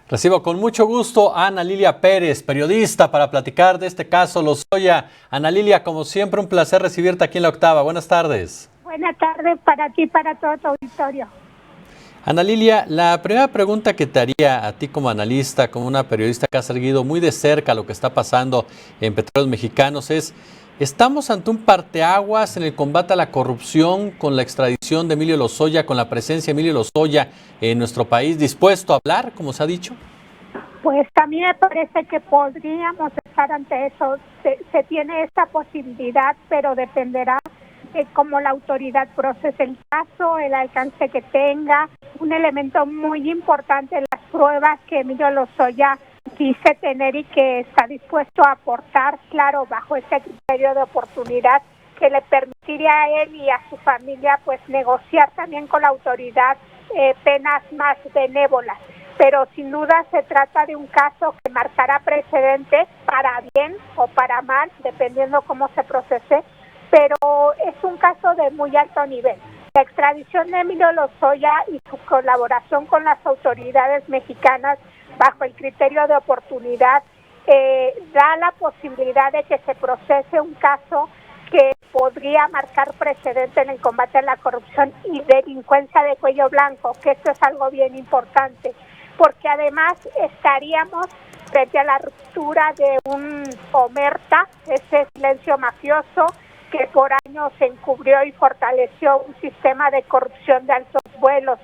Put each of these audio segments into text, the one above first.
Recibo con mucho gusto a Ana Lilia Pérez, periodista, para platicar de este caso Lozoya. Ana Lilia, como siempre, un placer recibirte aquí en La Octava. Buenas tardes. Buenas tardes para ti y para todo tu auditorio. Ana Lilia, la primera pregunta que te haría a ti como analista, como una periodista que ha seguido muy de cerca lo que está pasando en Petróleos Mexicanos es, ¿estamos ante un parteaguas en el combate a la corrupción con la extradición de Emilio Lozoya, con la presencia de Emilio Lozoya en nuestro país, dispuesto a hablar, como se ha dicho? Pues a mí me parece que podríamos estar ante eso. Se tiene esta posibilidad, pero dependerá de cómo la autoridad procese el caso, el alcance que tenga. Un elemento muy importante, las pruebas que Emilio Lozoya dice tener y que está dispuesto a aportar, claro, bajo ese criterio de oportunidad que le permitiría a él y a su familia pues negociar también con la autoridad penas más benévolas. Pero sin duda se trata de un caso que marcará precedente para bien o para mal, dependiendo cómo se procese, pero es un caso de muy alto nivel. La extradición de Emilio Lozoya y su colaboración con las autoridades mexicanas bajo el criterio de oportunidad da la posibilidad de que se procese un caso que podría marcar precedente en el combate a la corrupción y delincuencia de cuello blanco, que esto es algo bien importante, porque además estaríamos frente a la ruptura de un omerta, ese silencio mafioso que por años encubrió y fortaleció un sistema de corrupción de altos vuelos.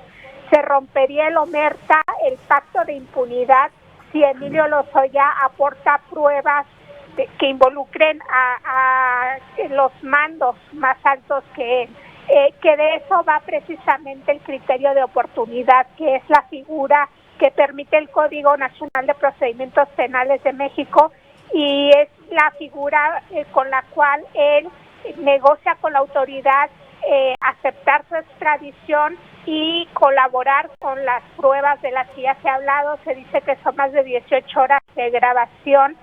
Se rompería el omerta, el pacto de impunidad, si Emilio Lozoya aporta pruebas que involucren a los mandos más altos que él. Que de eso va precisamente el criterio de oportunidad, que es la figura que permite el Código Nacional de Procedimientos Penales de México y es la figura con la cual él negocia con la autoridad aceptar su extradición y colaborar con las pruebas de las que ya se ha hablado. Se dice que son más de 18 horas de grabación,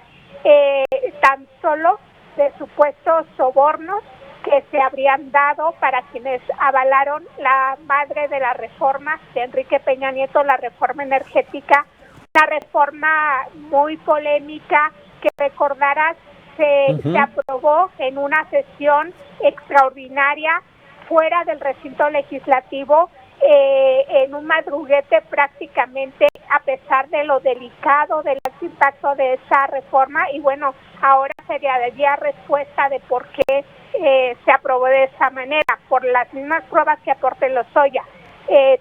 tan solo de supuestos sobornos que se habrían dado para quienes avalaron la madre de la reforma de Enrique Peña Nieto, la reforma energética, una reforma muy polémica que recordarás se aprobó en una sesión extraordinaria fuera del recinto legislativo, en un madruguete prácticamente, a pesar de lo delicado del alto impacto de esa reforma. Y bueno, ahora sería respuesta de por qué se aprobó de esa manera, por las mismas pruebas que aporte Lozoya.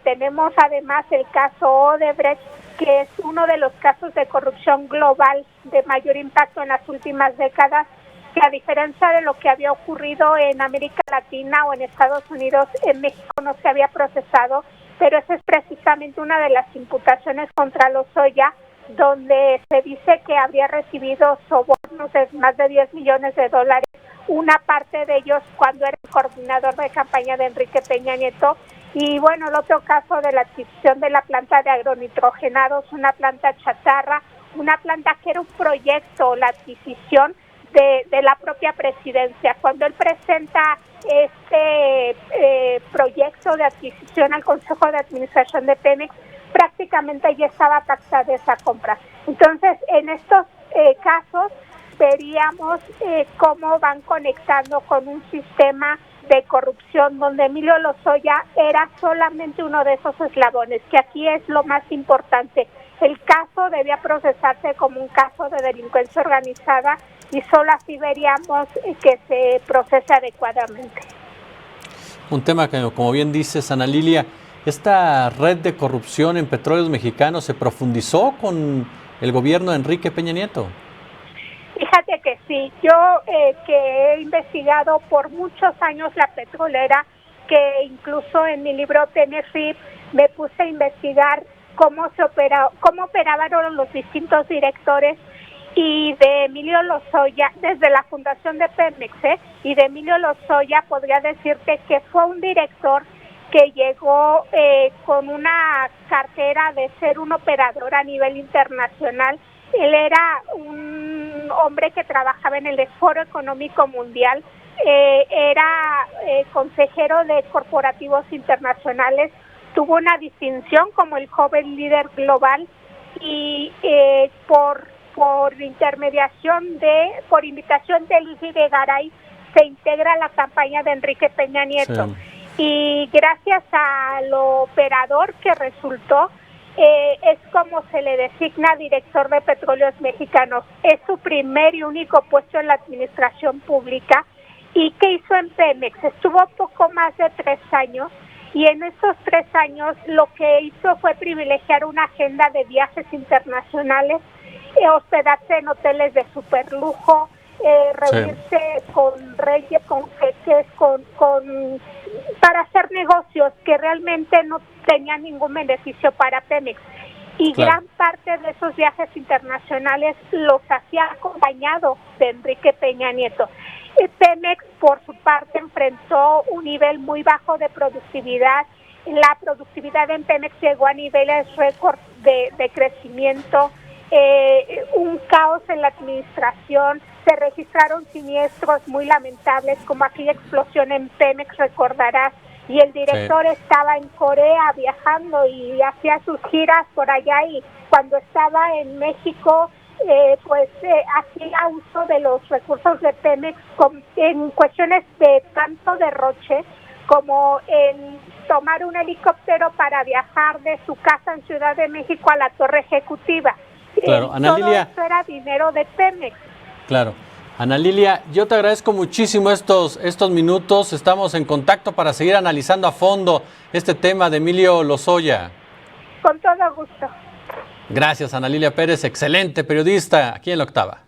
Tenemos además el caso Odebrecht, que es uno de los casos de corrupción global de mayor impacto en las últimas décadas, que a diferencia de lo que había ocurrido en América Latina o en Estados Unidos, en México no se había procesado, pero esa es precisamente una de las imputaciones contra Lozoya, donde se dice que habría recibido sobornos de más de $10 millones, una parte de ellos cuando era el coordinador de campaña de Enrique Peña Nieto. Y bueno, el otro caso de la adquisición de la planta de agronitrogenados, una planta chatarra, una planta que era un proyecto, la adquisición de la propia presidencia. Cuando él presenta este proyecto de adquisición al Consejo de Administración de Pemex, prácticamente ya estaba pactada esa compra. Entonces, en estos casos, veríamos cómo van conectando con un sistema de corrupción donde Emilio Lozoya era solamente uno de esos eslabones, que aquí es lo más importante. El caso debía procesarse como un caso de delincuencia organizada y solo así veríamos que se procese adecuadamente. Un tema que, como bien dices, Ana Lilia, esta red de corrupción en Petróleos Mexicanos se profundizó con el gobierno de Enrique Peña Nieto. Fíjate que sí, yo que he investigado por muchos años la petrolera, que incluso en mi libro Tenefip me puse a investigar cómo operaban los distintos directores y de Emilio Lozoya, desde la fundación de Pemex, y de Emilio Lozoya podría decirte que fue un director que llegó con una cartera de ser un operador a nivel internacional. Él era un hombre que trabajaba en el Foro Económico Mundial, era consejero de corporativos internacionales, tuvo una distinción como el joven líder global y por invitación de Luis Videgaray se integra a la campaña de Enrique Peña Nieto. Sí. Y gracias al operador que resultó, es como se le designa director de Petróleos Mexicanos. Es su primer y único puesto en la administración pública. ¿Y qué hizo en Pemex? Estuvo poco más de 3 años y en esos 3 años lo que hizo fue privilegiar una agenda de viajes internacionales, hospedarse en hoteles de superlujo, reunirse con reyes, con jeques, para hacer negocios que realmente no tenían ningún beneficio para Pemex. Y gran parte de esos viajes internacionales los hacía acompañado de Enrique Peña Nieto. Pemex, por su parte, enfrentó un nivel muy bajo de productividad. La productividad en Pemex llegó a niveles récord de crecimiento, un caos en la administración, se registraron siniestros muy lamentables, como aquella explosión en Pemex, recordarás, y el director estaba en Corea viajando y hacía sus giras por allá, y cuando estaba en México, hacía uso de los recursos de Pemex en cuestiones de tanto derroche como el tomar un helicóptero para viajar de su casa en Ciudad de México a la Torre Ejecutiva. Claro, Ana Lilia, todo eso era dinero de Pemex. Claro. Ana Lilia, yo te agradezco muchísimo estos minutos. Estamos en contacto para seguir analizando a fondo este tema de Emilio Lozoya. Con todo gusto. Gracias, Ana Lilia Pérez, excelente periodista aquí en La Octava.